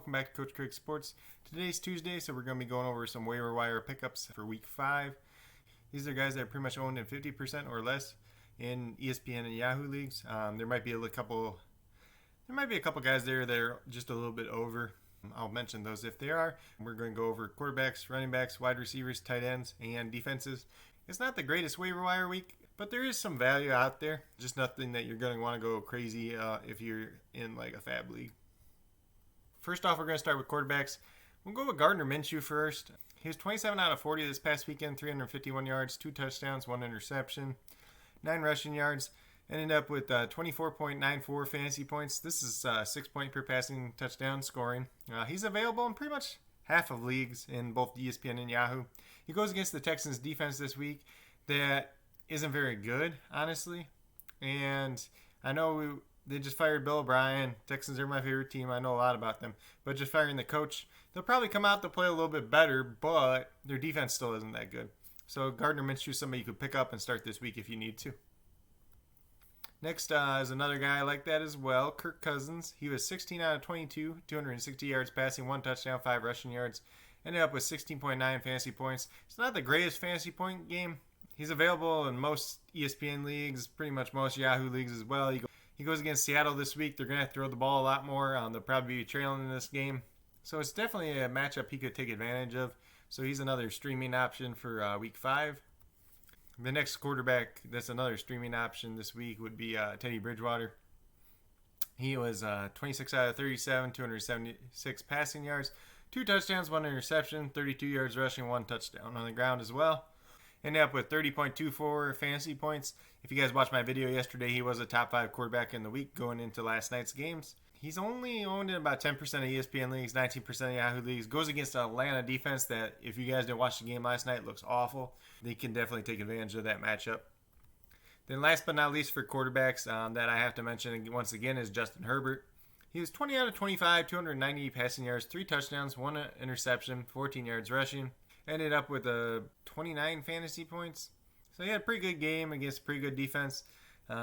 welcome back to Coach Craig Sports. Today's Tuesday, so we're going to be going over some waiver wire pickups for Week 5. These are guys that are pretty much owned in 50% or less in ESPN and Yahoo leagues. There might be a couple guys there that are just a little bit over. I'll mention those if they are. We're going to go over quarterbacks, running backs, wide receivers, tight ends, and defenses. It's not the greatest waiver wire week, but there is some value out there. Just nothing that you're going to want to go crazy if you're in like a fab league. First off, we're going to start with quarterbacks. We'll go with Gardner Minshew first. He was 27 out of 40 this past weekend, 351 yards, 2 touchdowns, 1 interception, 9 rushing yards. Ended up with 24.94 fantasy points. This is 6 point per passing touchdown scoring. He's available in pretty much half of leagues in both ESPN and Yahoo. He goes against the Texans defense this week that isn't very good, honestly. And I know they just fired Bill O'Brien. Texans are my favorite team. I know a lot about them. But just firing the coach, they'll probably come out to play a little bit better, but their defense still isn't that good. So Gardner Minshew is somebody you could pick up and start this week if you need to. Next is another guy like that as well, Kirk Cousins. He was 16 out of 22, 260 yards passing, 1 touchdown, 5 rushing yards. Ended up with 16.9 fantasy points. It's not the greatest fantasy point game. He's available in most ESPN leagues, pretty much most Yahoo leagues as well. He goes against Seattle this week. They're going to have to throw the ball a lot more. They'll probably be trailing in this game. So it's definitely a matchup he could take advantage of. So he's another streaming option for Week 5. The next quarterback that's another streaming option this week would be Teddy Bridgewater. He was 26 out of 37, 276 passing yards, 2 touchdowns, 1 interception, 32 yards rushing, 1 touchdown on the ground as well. Ended up with 30.24 fantasy points. If you guys watched my video yesterday, he was a top 5 quarterback in the week going into last night's games. He's only owned in about 10% of ESPN leagues, 19% of Yahoo leagues. Goes against an Atlanta defense that, if you guys didn't watch the game last night, looks awful. They can definitely take advantage of that matchup. Then last but not least for quarterbacks that I have to mention once again is Justin Herbert. He was 20 out of 25, 290 passing yards, 3 touchdowns, 1 interception, 14 yards rushing. Ended up with 29 fantasy points. So he had a pretty good game against a pretty good defense.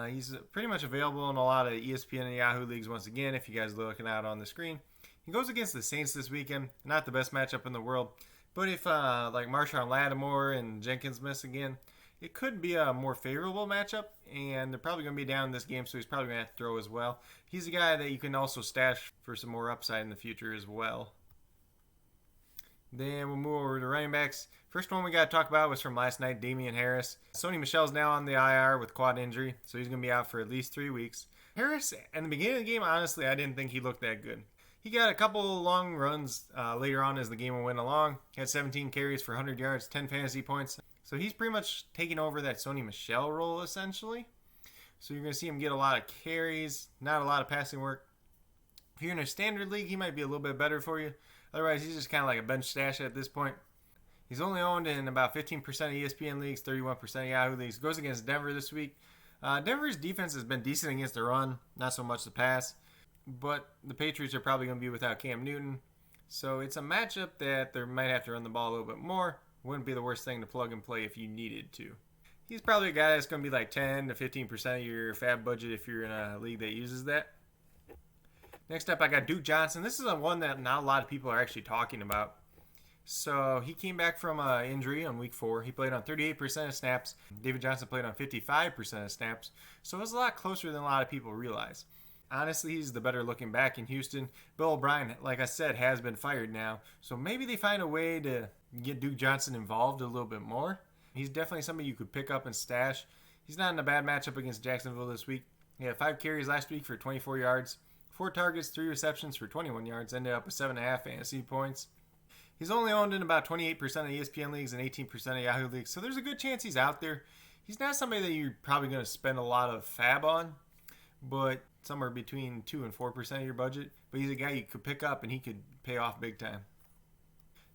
He's pretty much available in a lot of ESPN and Yahoo leagues once again, if you guys are looking out on the screen. He goes against the Saints this weekend. Not the best matchup in the world. But if like Marshawn Lattimore and Jenkins miss again, it could be a more favorable matchup. And they're probably going to be down in this game, so he's probably going to have to throw as well. He's a guy that you can also stash for some more upside in the future as well. Then we'll move over to running backs. First one we got to talk about was from last night, Damien Harris. Sony Michel's now on the IR with quad injury, so he's going to be out for at least 3 weeks. Harris, in the beginning of the game, honestly, I didn't think he looked that good. He got a couple long runs later on as the game went along. He had 17 carries for 100 yards, 10 fantasy points. So he's pretty much taking over that Sony Michel role, essentially. So you're going to see him get a lot of carries, not a lot of passing work. If you're in a standard league, he might be a little bit better for you. Otherwise, he's just kind of like a bench stash at this point. He's only owned in about 15% of ESPN leagues, 31% of Yahoo leagues. Goes against Denver this week. Denver's defense has been decent against the run, not so much the pass. But the Patriots are probably going to be without Cam Newton. So it's a matchup that they might have to run the ball a little bit more. Wouldn't be the worst thing to plug and play if you needed to. He's probably a guy that's going to be like 10 to 15% of your fab budget if you're in a league that uses that. Next up, I got Duke Johnson. This is one that not a lot of people are actually talking about. So he came back from an injury on week 4. He played on 38% of snaps. David Johnson played on 55% of snaps. So it was a lot closer than a lot of people realize. Honestly, he's the better looking back in Houston. Bill O'Brien, like I said, has been fired now. So maybe they find a way to get Duke Johnson involved a little bit more. He's definitely somebody you could pick up and stash. He's not in a bad matchup against Jacksonville this week. He had 5 carries last week for 24 yards. 4 targets, 3 receptions for 21 yards. Ended up with 7.5 fantasy points. He's only owned in about 28% of ESPN leagues and 18% of Yahoo leagues. So there's a good chance he's out there. He's not somebody that you're probably going to spend a lot of fab on, but somewhere between 2 and 4% of your budget. But he's a guy you could pick up and he could pay off big time.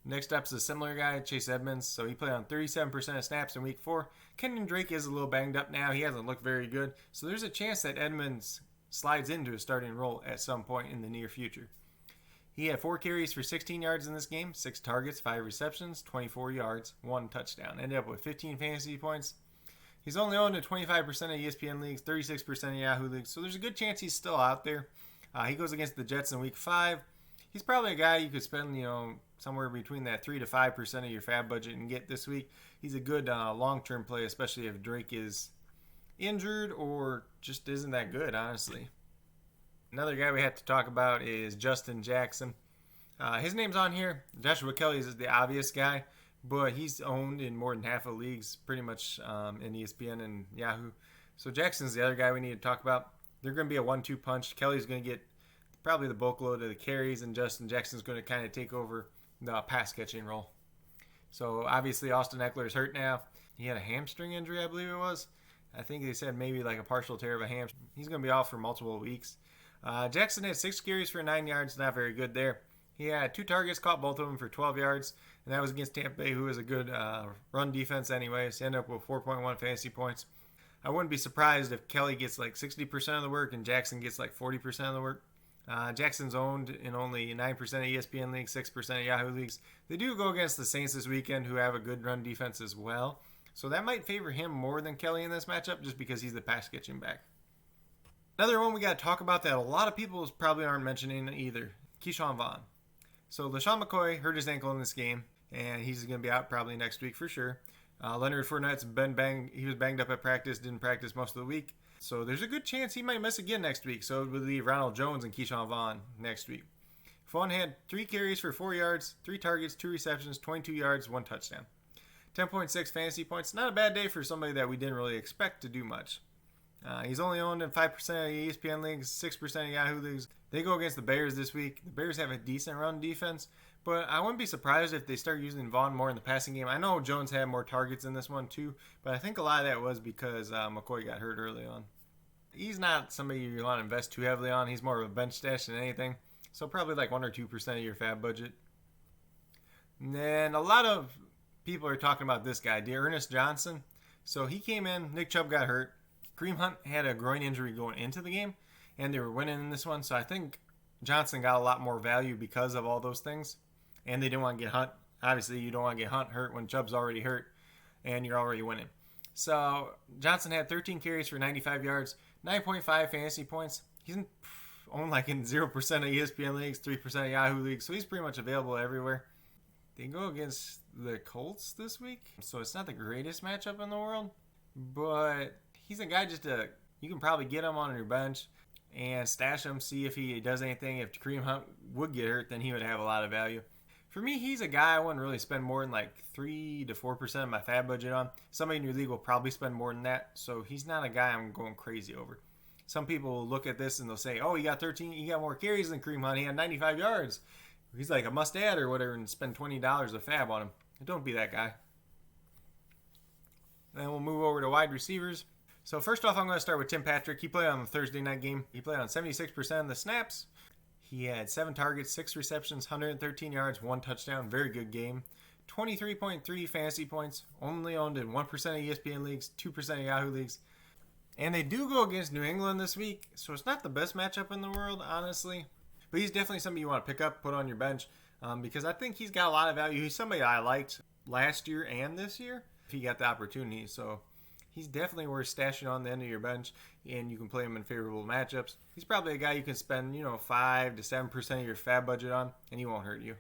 Next up is a similar guy, Chase Edmonds. So he played on 37% of snaps in week 4. Kenyon Drake is a little banged up now. He hasn't looked very good. So there's a chance that Edmonds slides into a starting role at some point in the near future. He had 4 carries for 16 yards in this game, 6 targets, 5 receptions, 24 yards, 1 touchdown. Ended up with 15 fantasy points. He's only owned in 25% of ESPN leagues, 36% of Yahoo leagues, so there's a good chance he's still out there. He goes against the Jets in week 5. he's probably a guy you could spend, somewhere between that 3 to 5% of your fab budget and get this week. He's a good long-term play, especially if Drake is injured or just isn't that good, honestly. Another guy we have to talk about is Justin Jackson. His name's on here. Joshua Kelly is the obvious guy, but he's owned in more than half of leagues, pretty much in ESPN and Yahoo. So Jackson's the other guy we need to talk about. They're going to be a 1-2 punch. Kelly's going to get probably the bulk load of the carries, and Justin Jackson's going to kind of take over the pass catching role. So obviously Austin Ekeler is hurt now. He had a hamstring injury, I believe it was. I think they said maybe like a partial tear of a hamstring. He's going to be off for multiple weeks. Jackson had 6 carries for 9 yards. Not very good there. He had 2 targets, caught both of them for 12 yards, and that was against Tampa Bay, who is a good run defense anyways. He ended up with 4.1 fantasy points. I wouldn't be surprised if Kelly gets like 60% of the work and Jackson gets like 40% of the work. Jackson's owned in only 9% of ESPN leagues, 6% of Yahoo leagues. They do go against the Saints this weekend, who have a good run defense as well. So that might favor him more than Kelly in this matchup just because he's the pass catching back. Another one we got to talk about that a lot of people probably aren't mentioning either, Shawn Vaughn. So LaShawn McCoy hurt his ankle in this game, and he's going to be out probably next week for sure. Leonard Fournette's been banged. He was banged up at practice, didn't practice most of the week. So there's a good chance he might miss again next week. So it would leave Ronald Jones and Shawn Vaughn next week. Vaughn had 3 carries for 4 yards, 3 targets, 2 receptions, 22 yards, 1 touchdown. 10.6 fantasy points. Not a bad day for somebody that we didn't really expect to do much. He's only owned in 5% of ESPN leagues, 6% of Yahoo leagues. They go against the Bears this week. The Bears have a decent run defense, but I wouldn't be surprised if they start using Vaughn more in the passing game. I know Jones had more targets in this one too, but I think a lot of that was because McCoy got hurt early on. He's not somebody you want to invest too heavily on. He's more of a bench stash than anything, so probably like 1 or 2% of your fab budget. And then a lot of people are talking about this guy, Ernest Johnson. So he came in, Nick Chubb got hurt. Kareem Hunt had a groin injury going into the game, and they were winning in this one. So I think Johnson got a lot more value because of all those things. And they didn't want to get Hunt. Obviously, you don't want to get Hunt hurt when Chubb's already hurt, and you're already winning. So Johnson had 13 carries for 95 yards, 9.5 fantasy points. He's owned like in 0% of ESPN leagues, 3% of Yahoo leagues, so he's pretty much available everywhere. They go against the Colts this week, so it's not the greatest matchup in the world, but he's a guy you can probably get him on your bench and stash him, see if he does anything. If Kareem Hunt would get hurt, then he would have a lot of value. For me, he's a guy I wouldn't really spend more than like 3 to 4% of my fab budget on. Somebody in your league will probably spend more than that, so he's not a guy I'm going crazy over. Some people will look at this and they'll say, oh, he got more carries than Kareem Hunt. He had 95 yards. He's like a must-add or whatever, and spend $20 a fab on him. Don't be that guy. Then we'll move over to wide receivers. So first off, I'm going to start with Tim Patrick. He played on the Thursday night game. He played on 76% of the snaps. He had 7 targets, 6 receptions, 113 yards, 1 touchdown. Very good game. 23.3 fantasy points. Only owned in 1% of ESPN leagues, 2% of Yahoo leagues. And they do go against New England this week, so it's not the best matchup in the world, honestly. But he's definitely somebody you want to pick up, put on your bench, because I think he's got a lot of value. He's somebody I liked last year and this year if he got the opportunity. So he's definitely worth stashing on the end of your bench, and you can play him in favorable matchups. He's probably a guy you can spend, 5 to 7% of your fab budget on, and he won't hurt you.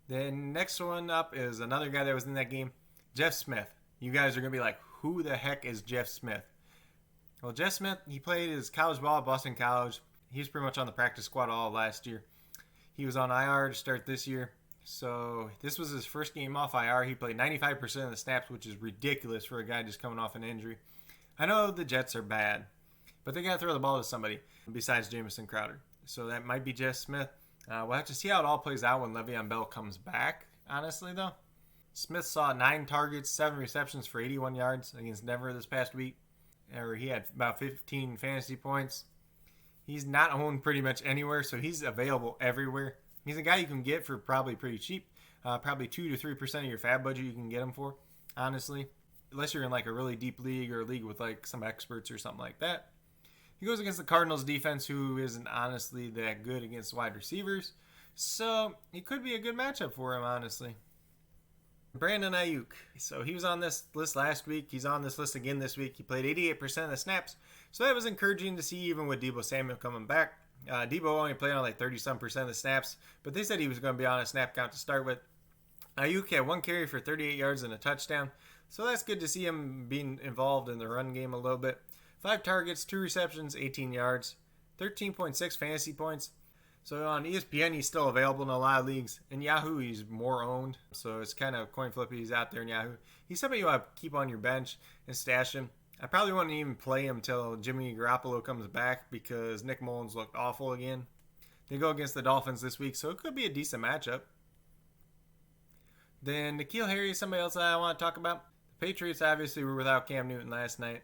Then next one up is another guy that was in that game, Jeff Smith. You guys are going to be like, who the heck is Jeff Smith? Well, Jeff Smith, he played his college ball at Boston College. He was pretty much on the practice squad all last year. He was on IR to start this year. So this was his first game off IR. He played 95% of the snaps, which is ridiculous for a guy just coming off an injury. I know the Jets are bad, but they got to throw the ball to somebody besides Jamison Crowder. So that might be Jeff Smith. We'll have to see how it all plays out when Le'Veon Bell comes back, honestly, though. Smith saw 9 targets, 7 receptions for 81 yards against Denver this past week. He had about 15 fantasy points. He's not owned pretty much anywhere, so he's available everywhere. He's a guy you can get for probably pretty cheap. Probably 2 to 3% of your fab budget you can get him for, honestly. Unless you're in like a really deep league or a league with like some experts or something like that. He goes against the Cardinals defense, who isn't honestly that good against wide receivers. So it could be a good matchup for him, honestly. Brandon Aiyuk. So he was on this list last week. He's on this list again this week. He played 88% of the snaps. So that was encouraging to see, even with Deebo Samuel coming back. Debo only played on like 30-some% of the snaps, but they said he was going to be on a snap count to start with. Aiyuk had 1 carry for 38 yards and a touchdown, so that's good to see him being involved in the run game a little bit. 5 targets, 2 receptions, 18 yards, 13.6 fantasy points. So on ESPN, he's still available in a lot of leagues. In Yahoo, he's more owned, so it's kind of coin flip. He's out there in Yahoo. He's somebody you want to keep on your bench and stash him. I probably wouldn't even play him until Jimmy Garoppolo comes back because Nick Mullins looked awful again. They go against the Dolphins this week, so it could be a decent matchup. Then N'Keal Harry is somebody else that I want to talk about. The Patriots obviously were without Cam Newton last night.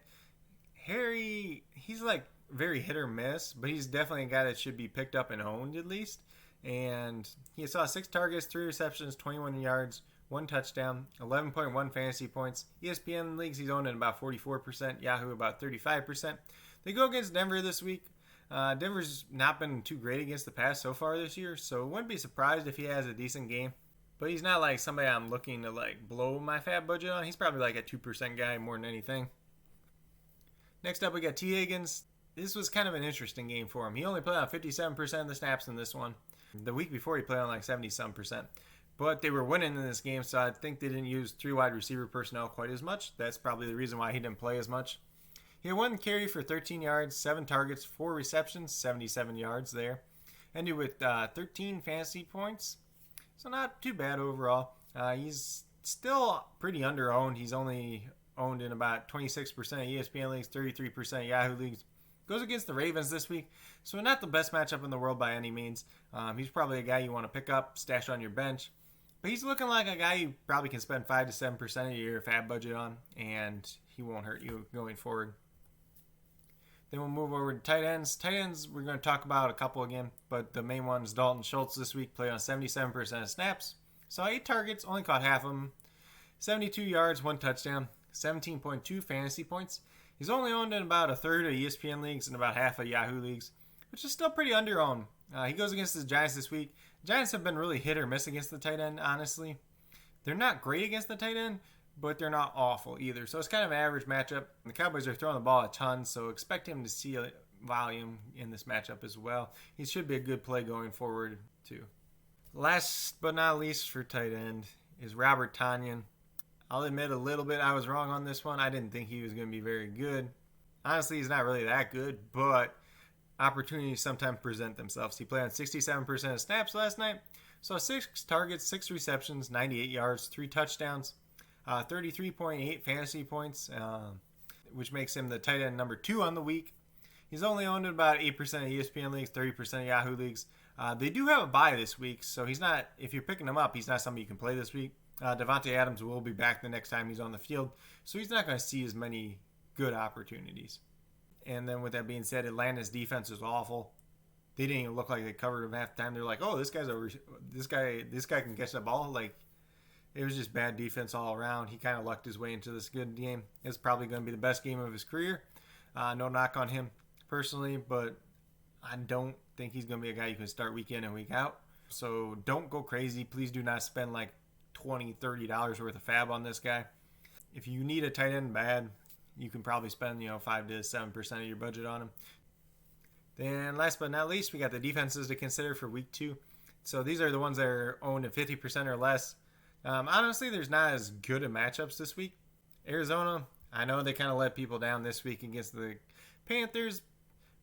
Harry, he's like very hit or miss, but he's definitely a guy that should be picked up and owned at least. And he saw 6 targets, 3 receptions, 21 yards, 1 touchdown, 11.1 fantasy points. ESPN leagues, he's owned at about 44%, Yahoo about 35%. They go against Denver this week. Denver's not been too great against the pass so far this year, so wouldn't be surprised if he has a decent game. But he's not like somebody I'm looking to like blow my fab budget on. He's probably like a 2% guy more than anything. Next up, we got T. Higgins. This was kind of an interesting game for him. He only played on 57% of the snaps in this one. The week before, he played on like 70-some%. But they were winning in this game, so I think they didn't use 3 wide receiver personnel quite as much. That's probably the reason why he didn't play as much. He had 1 carry for 13 yards, 7 targets, 4 receptions, 77 yards there. Ended with 13 fantasy points, so not too bad overall. He's still pretty under-owned. He's only owned in about 26% of ESPN leagues, 33% of Yahoo leagues. Goes against the Ravens this week, so not the best matchup in the world by any means. He's probably a guy you want to pick up, stash on your bench. But he's looking like a guy you probably can spend 5 to 7% of your fab budget on, and he won't hurt you going forward. Then we'll move over to tight ends. Tight ends, we're going to talk about a couple again, but the main one is Dalton Schultz this week, played on 77% of snaps. Saw 8 targets, only caught half of them. 72 yards, 1 touchdown, 17.2 fantasy points. He's only owned in about a third of ESPN leagues and about half of Yahoo leagues, which is still pretty under-owned. He goes against the Giants this week. Giants have been really hit or miss against the tight end, honestly. They're not great against the tight end, but they're not awful either. So it's kind of an average matchup. The Cowboys are throwing the ball a ton, so expect him to see a volume in this matchup as well. He should be a good play going forward, too. Last but not least for tight end is Robert Tonyan. I'll admit a little bit I was wrong on this one. I didn't think he was going to be very good. Honestly, he's not really that good, but opportunities sometimes present themselves. He played on 67% of snaps last night. So 6 targets, 6 receptions, 98 yards, 3 touchdowns, 33.8 fantasy points, which makes him the tight end number 2 on the week. He's only owned in about 8% of ESPN leagues, 30% of Yahoo leagues. They do have a bye this week, so he's not, if you're picking him up, he's not somebody you can play this week. Devontae Adams will be back the next time he's on the field, so he's not going to see as many good opportunities. And then with that being said, Atlanta's defense is awful. They didn't even look like they covered him half the time. They're like, oh, this guy can catch the ball. Like, it was just bad defense all around. He kind of lucked his way into this good game. It's probably going to be the best game of his career. No knock on him personally, but I don't think he's going to be a guy you can start week in and week out. So don't go crazy. Please do not spend like $20, $30 worth of fab on this guy. If you need a tight end bad, you can probably spend 5 to 7% of your budget on him. Then last but not least, we got the defenses to consider for week 2. So these are the ones that are owned at 50% or less. Honestly, there's not as good of matchups this week. Arizona, I know they kind of let people down this week against the Panthers,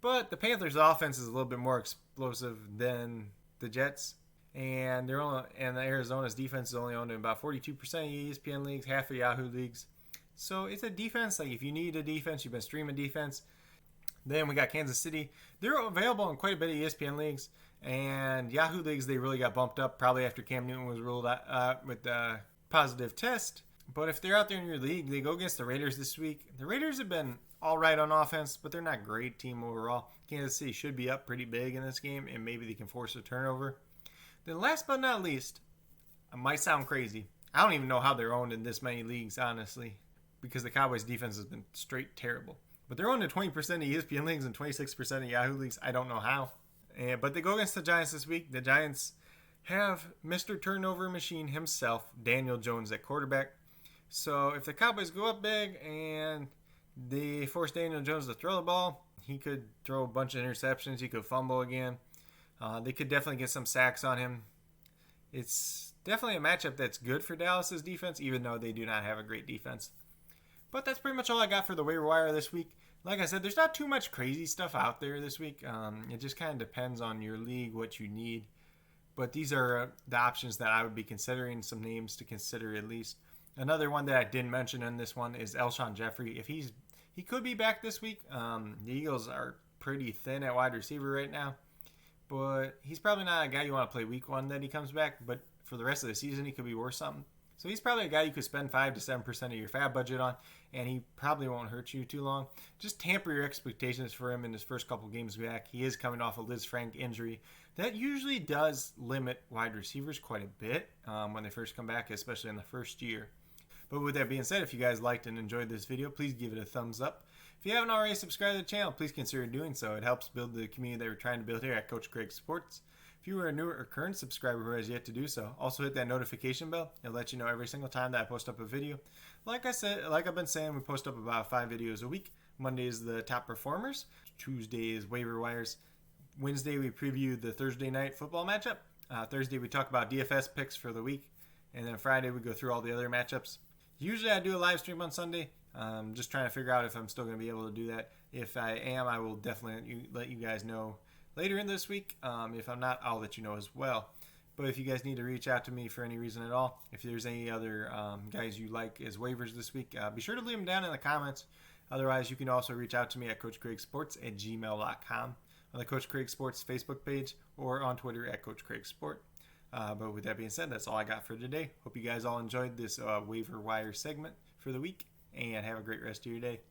but the Panthers' offense is a little bit more explosive than the Jets. And the Arizona's defense is only owned in about 42% of ESPN leagues, half of Yahoo leagues. So it's a defense. Like, if you need a defense, you've been streaming defense. Then we got Kansas City. They're available in quite a bit of ESPN leagues. And Yahoo leagues, they really got bumped up probably after Cam Newton was ruled out with a positive test. But if they're out there in your league, they go against the Raiders this week. The Raiders have been all right on offense, but they're not a great team overall. Kansas City should be up pretty big in this game, and maybe they can force a turnover. Then last but not least, it might sound crazy. I don't even know how they're owned in this many leagues, honestly, because the Cowboys' defense has been straight terrible. But they're owned in 20% of ESPN leagues and 26% of Yahoo leagues. I don't know how. But they go against the Giants this week. The Giants have Mr. Turnover Machine himself, Daniel Jones, at quarterback. So if the Cowboys go up big and They forced Daniel Jones to throw the ball. He could throw a bunch of interceptions. He could fumble again. They could definitely get some sacks on him. It's definitely a matchup that's good for Dallas's defense, even though they do not have a great defense. But that's pretty much all I got for the waiver wire this week. Like I said, there's not too much crazy stuff out there this week. It just kind of depends on your league, what you need. But these are the options that I would be considering, some names to consider at least. Another one that I didn't mention in this one is Alshon Jeffrey. If he could be back this week. The Eagles are pretty thin at wide receiver right now. But he's probably not a guy you want to play week 1 that he comes back. But for the rest of the season, he could be worth something. So he's probably a guy you could spend 5 to 7% of your fab budget on, and he probably won't hurt you too long. Just tamper your expectations for him in his first couple games back. He is coming off a Liz Frank injury. That usually does limit wide receivers quite a bit when they first come back, especially in the first year. But with that being said, if you guys liked and enjoyed this video, please give it a thumbs up. If you haven't already subscribed to the channel, please consider doing so. It helps build the community that we're trying to build here at Coach Craig Sports. If you are a newer or current subscriber who has yet to do so, also hit that notification bell. It'll let you know every single time that I post up a video. Like I've been saying, we post up about 5 videos a week. Monday is the top performers. Tuesday is waiver wires. Wednesday we preview the Thursday night football matchup. Thursday we talk about DFS picks for the week. And then Friday we go through all the other matchups. Usually I do a live stream on Sunday. Just trying to figure out if I'm still going to be able to do that. If I am, I will definitely let you guys know later in this week. If I'm not, I'll let you know as well. But if you guys need to reach out to me for any reason at all, if there's any other guys you like as waivers this week, be sure to leave them down in the comments. Otherwise, you can also reach out to me at CoachCraigSports@gmail.com, on the Coach Craig Sports Facebook page, or on Twitter at Coach Craig Sport. But with that being said, that's all I got for today. Hope you guys all enjoyed this waiver wire segment for the week, and have a great rest of your day.